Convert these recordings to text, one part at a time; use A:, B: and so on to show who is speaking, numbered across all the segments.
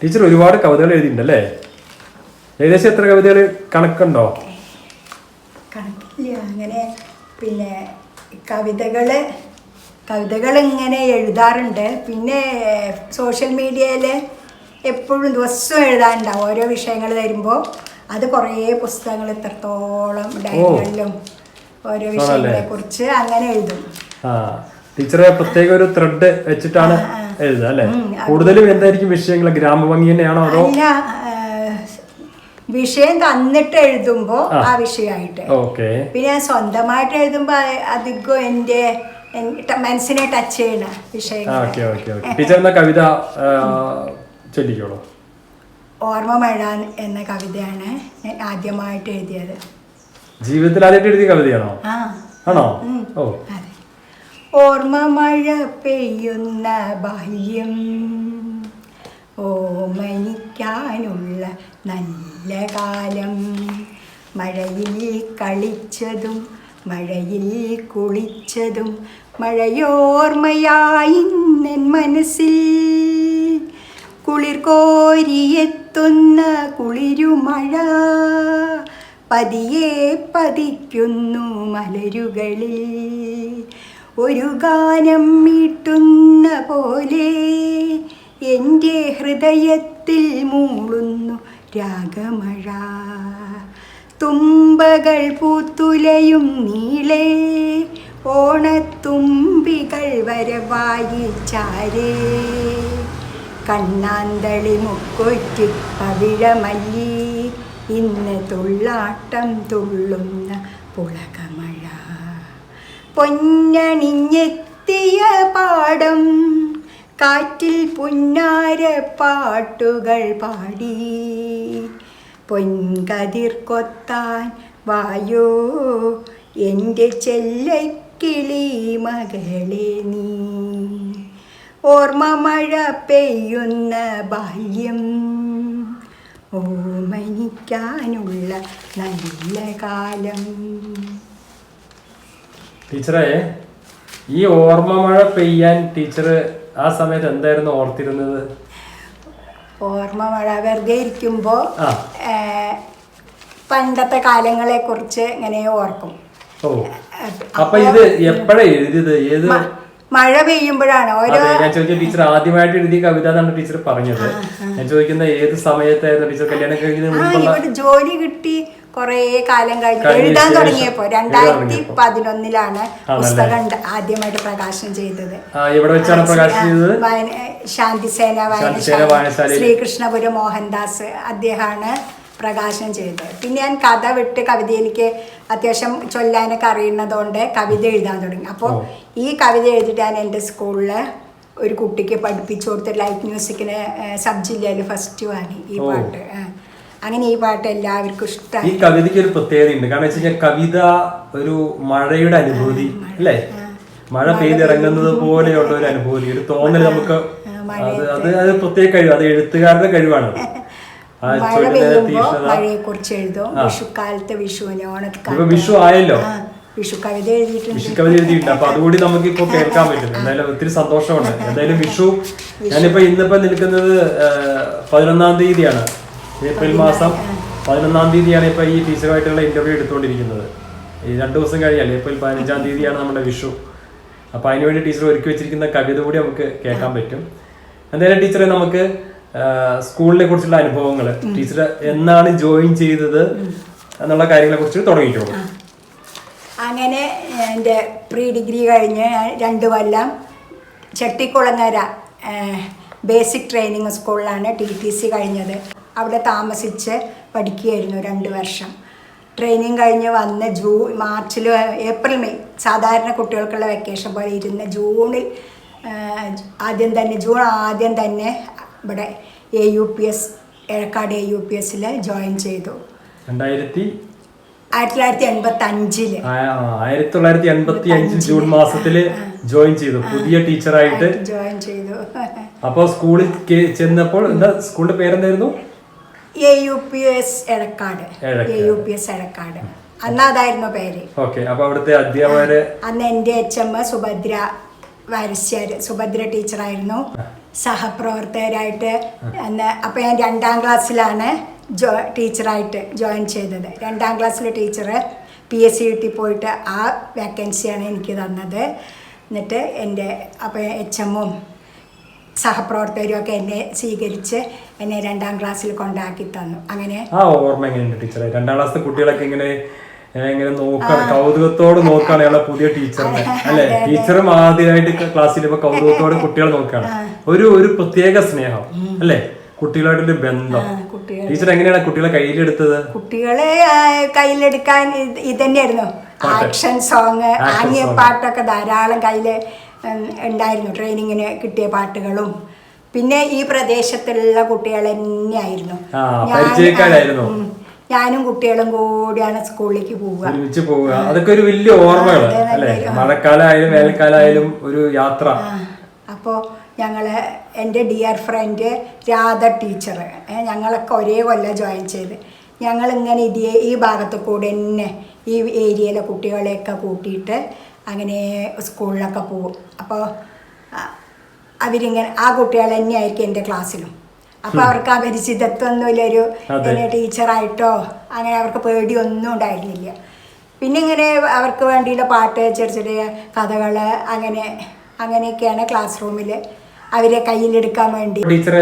A: Teacher ഒരുപാട് കവിതകൾ എഴുതിയിട്ടുണ്ടല്ലേ? ഏകദേശം എത്ര കവിതകൾ കണക്കുണ്ടോ?
B: കണക്കില്ല. അങ്ങനെ പിന്നെ കവിതകൾ ഇങ്ങനെ എഴുതാറുണ്ട്. പിന്നെ സോഷ്യൽ മീഡിയയിൽ എപ്പോഴും ദിവസവും എഴുതാറുണ്ടാവും. ഓരോ വിഷയങ്ങൾ തരുമ്പോൾ അത് കുറേ പുസ്തകങ്ങൾ ഇത്രത്തോളം ഡയറികളിലും ഓരോ വിഷയങ്ങളെ കുറിച്ച് അങ്ങനെ എഴുതും.
A: ടീച്ചറെ പ്രത്യേക ഒരു ത്രെഡ് വെച്ചിട്ടാണ് എഴുതുക അല്ലേ? കൂടുതലും എന്തായിരിക്കും വിഷയങ്ങൾ? ഗ്രാമഭംഗി തന്നെയാണോ അതോ?
B: അല്ല, വിഷയം തന്നിട്ട് എഴുതുമ്പോ ആ വിഷയമായിട്ട്. പിന്നെ ഞാൻ സ്വന്തമായിട്ട് എഴുതുമ്പോ അധികം എന്റെ മനസ്സിനെ ടച്ച് ചെയ്യണ വിഷയങ്ങൾ.
A: ടീച്ചർ കവിത ചൊല്ലിക്കോളൂ.
B: ഓർമ്മ മഴ എന്ന കവിതയാണ് ഞാൻ ആദ്യമായിട്ട് എഴുതിയത്.
A: ജീവിതത്തിൽ ആദ്യമായിട്ട് എഴുതിയ കവിതയാണോ? ആണോ?
B: അതെ. ഓർമ്മ മഴ പെയ്യുന്ന ബാല്യം, ഓമനിക്കാനുള്ള നല്ല കാലം, മഴയിൽ കളിച്ചതും മഴയിൽ കുളിച്ചതും മഴയോർമ്മയായി എൻ മനസ്സിൽ, കുളിർ കോരിയെത്തുന്ന കുളിരുമഴ പതിയെ പതിക്കുന്നു മലരുകളിൽ, ഒരു ഗാനം മീട്ടുന്ന പോലെ എൻ്റെ ഹൃദയത്തിൽ മൂളുന്നു രാഗമഴ, തുമ്പകൾ പൂത്തുലയും നീളെ, ഓണത്തുമ്പികൾ വരവായി ചാരേ, കണ്ണാന്തളി മുക്കൊറ്റി പവിഴമല്ലി, ഇന്ന് തുള്ളാട്ടം തുള്ളുന്ന പുളകമഴ, പൊന്നണിഞ്ഞെത്തിയ പാടം കാറ്റിൽ പുന്നാര പാട്ടുകൾ പാടി, പൊൻകതിർ കൊത്താൻ വായോ എൻ്റെ ചെല്ലക്കിളി മകളെ നീ, ഓർമ്മ മഴ പെയ്യുന്ന ബാല്യം, ഓമനിക്കാനുള്ള നല്ല കാലം.
A: ടീച്ചറെ, ഈ ഓർമ്മ മഴ പെയ്യാൻ ടീച്ചർ ആ സമയത്ത് എന്തായിരുന്നു ഓർത്തിരുന്നത്?
B: ഓർമ്മ മഴ വെറുതെ ഇരിക്കുമ്പോ പണ്ടത്തെ കാലങ്ങളെ കുറിച്ച് ഇങ്ങനെ ഓർക്കും.
A: അപ്പൊ ഇത് എപ്പോഴാ എഴുതിയത്? ഏത്
B: മഴ പെയ്യുമ്പോഴാണ്.
A: ഞാൻ ചോദിച്ച ടീച്ചർ ആദ്യമായിട്ട് എഴുതിയ കവിത എന്നാണ് ടീച്ചർ പറഞ്ഞത്. ഞാൻ ചോദിക്കുന്ന ഏത് സമയത്തായിരുന്നു ടീച്ചർ കല്യാണം കഴിഞ്ഞത്?
B: ഇവിടെ ജോലി കിട്ടി കൊറേ കാലം കഴിഞ്ഞ് എഴുതാൻ തുടങ്ങിയപ്പോ 2011 പുസ്തകം ആദ്യമായിട്ട് പ്രകാശനം ചെയ്തത്.
A: എവിടെ വെച്ചാണ് പ്രകാശനം ചെയ്തത്?
B: ശാന്തിസേന വായനശാല, ശ്രീകൃഷ്ണപുരം മോഹൻദാസ് അദ്ദേഹമാണ് പ്രകാശനം ചെയ്തത്. പിന്നെ ഞാൻ കഥ വിട്ട് കവിതയിലേക്ക് അത്യാവശ്യം ചൊല്ലാനൊക്കെ അറിയുന്നതുകൊണ്ട് കവിത എഴുതാൻ തുടങ്ങി. അപ്പോൾ ഈ കവിത എഴുതിയിട്ട് ഞാൻ എൻ്റെ സ്കൂളിൽ ഒരു കുട്ടിക്ക് പഠിപ്പിച്ചു കൊടുത്ത് ലൈറ്റ് മ്യൂസിക്കിന് സബ് ജില്ലയിൽ ഫസ്റ്റ് വാങ്ങി ഈ പാട്ട്. അങ്ങനെ ഈ പാട്ട് എല്ലാവർക്കും ഇഷ്ടമായി.
A: ഈ കവിതയ്ക്ക് ഒരു പ്രത്യേകതയുണ്ട്. കാരണം വെച്ച് കഴിഞ്ഞാൽ കവിത ഒരു മഴയുടെ അനുഭൂതി അല്ലേ? മഴ പെയ്തിറങ്ങുന്നത് പോലെയുള്ള ഒരു അനുഭൂതി, ഒരു തോന്നൽ നമുക്ക്. അത് പ്രത്യേക കഴിവ്, അത് എഴുത്തുകാരുടെ കഴിവാണ്.
B: മഴ പെയ്യുമ്പോ മഴയെ കുറിച്ച് എഴുതും. വിഷുക്കാലത്ത് വിഷുവിന് ഓണക്കാലത്ത്
A: വിഷു ആയല്ലോ,
B: വിഷു കവിത
A: എഴുതിയിട്ടുണ്ട്. അപ്പൊ അതുകൂടി നമുക്ക് ഇപ്പൊ കേൾക്കാൻ പറ്റും. എന്തായാലും ഒത്തിരി സന്തോഷമുണ്ട്. എന്തായാലും വിഷു, ഇന്നിപ്പോ നിൽക്കുന്നത് 11-ാം തീയതിയാണ്, ഏപ്രിൽ മാസം 11-ാം തീയതിയാണ് ഇപ്പൊ ഈ ടീച്ചറുമായിട്ടുള്ള ഇന്റർവ്യൂ എടുത്തുകൊണ്ടിരിക്കുന്നത്. ഈ 2 ദിവസം കഴിഞ്ഞാൽ ഏപ്രിൽ 15-ാം തീയതിയാണ് നമ്മുടെ വിഷു. അപ്പൊ അതിനുവേണ്ടി ടീച്ചർ ഒരുക്കി വെച്ചിരിക്കുന്ന കവിത കൂടി നമുക്ക് കേൾക്കാൻ പറ്റും. എന്തായാലും ടീച്ചറെ, നമുക്ക് സ്കൂളിനെ കുറിച്ചുള്ള അനുഭവങ്ങൾ, ടീച്ചർ എന്നാണ് ജോയിൻ ചെയ്തത് എന്നുള്ള കാര്യങ്ങളെ കുറിച്ച് തുടങ്ങിയിട്ടുള്ളൂ.
B: അങ്ങനെ എൻ്റെ പ്രീ ഡിഗ്രി കഴിഞ്ഞ് 2 കൊല്ലം ചെട്ടിക്കുളങ്ങര ബേസിക് ട്രെയിനിങ് സ്കൂളിലാണ് TTC കഴിഞ്ഞത്. അവിടെ താമസിച്ച് പഠിക്കുകയായിരുന്നു 2 വർഷം. ട്രെയിനിങ് കഴിഞ്ഞ് വന്ന് മാർച്ചിൽ ഏപ്രിൽ മെയ് സാധാരണ കുട്ടികൾക്കുള്ള വെക്കേഷൻ പോലെ ഇരുന്ന് ജൂൺ ആദ്യം തന്നെ ഇവിടെ AUPS എഴക്കാട് AUPSൽ ജോയിൻ ചെയ്തു.
A: 1985 ജൂൺ മാസത്തില് ജോയിൻ ചെയ്തു, പുതിയ ടീച്ചറായിട്ട്
B: ജോയിൻ ചെയ്തു.
A: അപ്പൊ സ്കൂളിൽ ചെന്നപ്പോൾ എന്താ സ്കൂളിന്റെ പേരെന്തായിരുന്നു?
B: AUPS എഴക്കാട്. അന്ന് അതായിരുന്നു പേര്.
A: അപ്പൊ അവിടുത്തെ അധ്യാപകര്
B: അന്ന് എൻ്റെ HM സുഭദ്ര ടീച്ചറായിരുന്നു. സഹപ്രവർത്തകരായിട്ട് അപ്പോൾ ഞാൻ 2ാം ക്ലാസ്സിലാണ് ടീച്ചറായിട്ട് ജോയിൻ ചെയ്തത്. 2ാം ക്ലാസ്സിലെ ടീച്ചർ PSCT പോയിട്ട് ആ വേക്കൻസിയാണ് എനിക്ക് തന്നത്. എന്നിട്ട് എൻ്റെ അപ്പോൾ HM-ഉം സഹപ്രവർത്തകരും ഒക്കെ എന്നെ സ്വീകരിച്ച് എന്നെ 2ാം ക്ലാസ്സിൽ കൊണ്ടാക്കി തന്നു. അങ്ങനെ
A: ഓർമ്മ എങ്ങനെയുണ്ട് ടീച്ചറെ? 2ാം ക്ലാസ്സിലെ കുട്ടികളൊക്കെ ഇങ്ങനെ നോക്കാണ്, കൗതുകത്തോട് നോക്കാണ് അയാളെ പുതിയ ടീച്ചറിനെ അല്ലെ? ടീച്ചറും ആദ്യമായിട്ട് ക്ലാസ്സിൽ ഇപ്പൊ കൗതുകത്തോടെ കുട്ടികളെ നോക്കാണ്. ഒരു പ്രത്യേക സ്നേഹം അല്ലെ, കുട്ടികളായിട്ടൊരു ബന്ധം. ടീച്ചർ എങ്ങനെയാണ് കുട്ടികളെ കയ്യിലെടുത്തത്?
B: കുട്ടികളെ കയ്യിലെടുക്കാൻ ഇതന്നെയായിരുന്നു ആക്ഷൻ സോങ്, ആംഗ്യ പാട്ടൊക്കെ ധാരാളം കയ്യില് ഉണ്ടായിരുന്നു. ട്രെയിനിങ്ങിന് കിട്ടിയ പാട്ടുകളും പിന്നെ ഈ പ്രദേശത്തുള്ള കുട്ടികൾ തന്നെയായിരുന്നു. ഞാനും കുട്ടികളും കൂടിയാണ് സ്കൂളിലേക്ക് പോവുക.
A: അതൊക്കെ ഒരു വലിയ ഓർമ്മകൾ അല്ലേ? മഴക്കാലമായാലും വേനൽക്കാലമായാലും ഒരു യാത്ര.
B: അപ്പോൾ എൻ്റെ ഡിയർ ഫ്രണ്ട് രാധ ടീച്ചർ, ഞങ്ങളൊക്കെ ഒരേ കൊല്ലം ജോയിൻ ചെയ്ത് ഞങ്ങളിങ്ങനെ ഈ ഭാഗത്ത് കൂടെ തന്നെ ഈ ഏരിയയിലെ കുട്ടികളെയൊക്കെ കൂട്ടിയിട്ട് അങ്ങനെ സ്കൂളിലൊക്കെ പോകും. അപ്പോൾ അവരിങ്ങനെ ആ കുട്ടികൾ തന്നെയായിരിക്കും എൻ്റെ ക്ലാസ്സിലും. അപ്പോൾ അവർക്ക് അപരിചിതത്വമൊന്നുമില്ലൊരു ടീച്ചറായിട്ടോ അങ്ങനെ അവർക്ക് പേടിയൊന്നും ഉണ്ടായിരുന്നില്ല. പിന്നെ ഇങ്ങനെ അവർക്ക് വേണ്ടിയുള്ള പാട്ട്, ചെറിയ ചെറിയ കഥകൾ, അങ്ങനെയൊക്കെയാണ് ക്ലാസ് റൂമിൽ അവരെ കയ്യിലെടുക്കാൻ വേണ്ടി.
A: ടീച്ചർ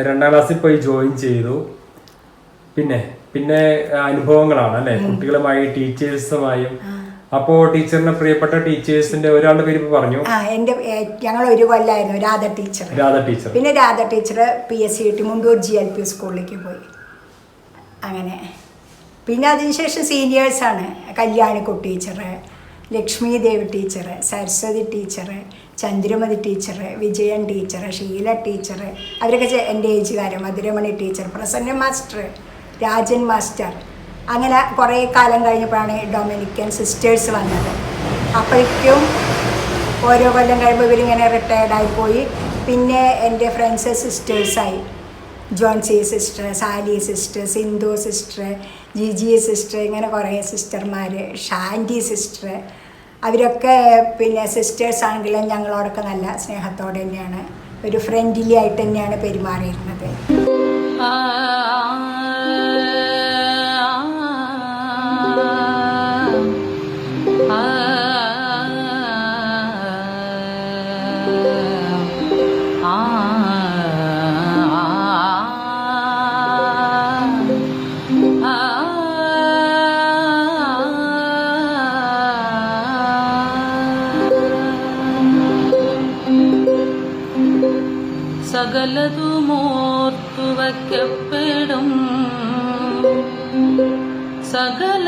A: 2ാം ക്ലാസ്സിൽ പോയി ജോയിൻ ചെയ്തു. പിന്നെ അനുഭവങ്ങളാണ് അല്ലെ കുട്ടികളുമായി, ടീച്ചേഴ്സുമായും. അപ്പോ ടീച്ചറിന്റെ പ്രിയപ്പെട്ട ടീച്ചേഴ്സിന്റെ ഒരാളുടെ പേര് പറഞ്ഞു.
B: ഞങ്ങൾ ഒരു കൊല്ലായിരുന്നു രാധ ടീച്ചർ. പിന്നെ Radha teacher PSCT Mundur GLP സ്കൂളിലേക്ക് പോയി. അങ്ങനെ പിന്നെ അതിനുശേഷം സീനിയേഴ്സാണ് Kalyanikutty teacher, Lakshmi Devi teacher, Saraswathi teacher, Chandramathi teacher, Vijayan teacher, Sheela teacher, അവരൊക്കെ എൻ്റെ ഏജുകാരൻ. Madhuramani teacher, Prasanna master, Rajan master. അങ്ങനെ കുറേ കാലം കഴിഞ്ഞപ്പോഴാണ് ഡൊമിനിക്കൻ സിസ്റ്റേഴ്സ് വന്നത്. അപ്പോഴേക്കും ഓരോ കൊല്ലം കഴിയുമ്പോൾ ഇവരിങ്ങനെ റിട്ടയർഡായി പോയി. പിന്നെ എൻ്റെ ഫ്രണ്ട്സ് സിസ്റ്റേഴ്സായി. Johnsy sister, Sally sister, Sindhu sister, Jiji sister, ഇങ്ങനെ കുറേ സിസ്റ്റർമാർ, ഷാൻഡി സിസ്റ്റർ. അവരൊക്കെ പിന്നെ സിസ്റ്റേഴ്സ് ആണെങ്കിലും ഞങ്ങളോടൊക്കെ നല്ല സ്നേഹത്തോടെ തന്നെയാണ്, ഒരു ഫ്രണ്ട്ലി ആയിട്ട് തന്നെയാണ് പെരുമാറിയിരുന്നത്.
C: സകലതുമോർത്തു വയ്ക്കപ്പെടും സകല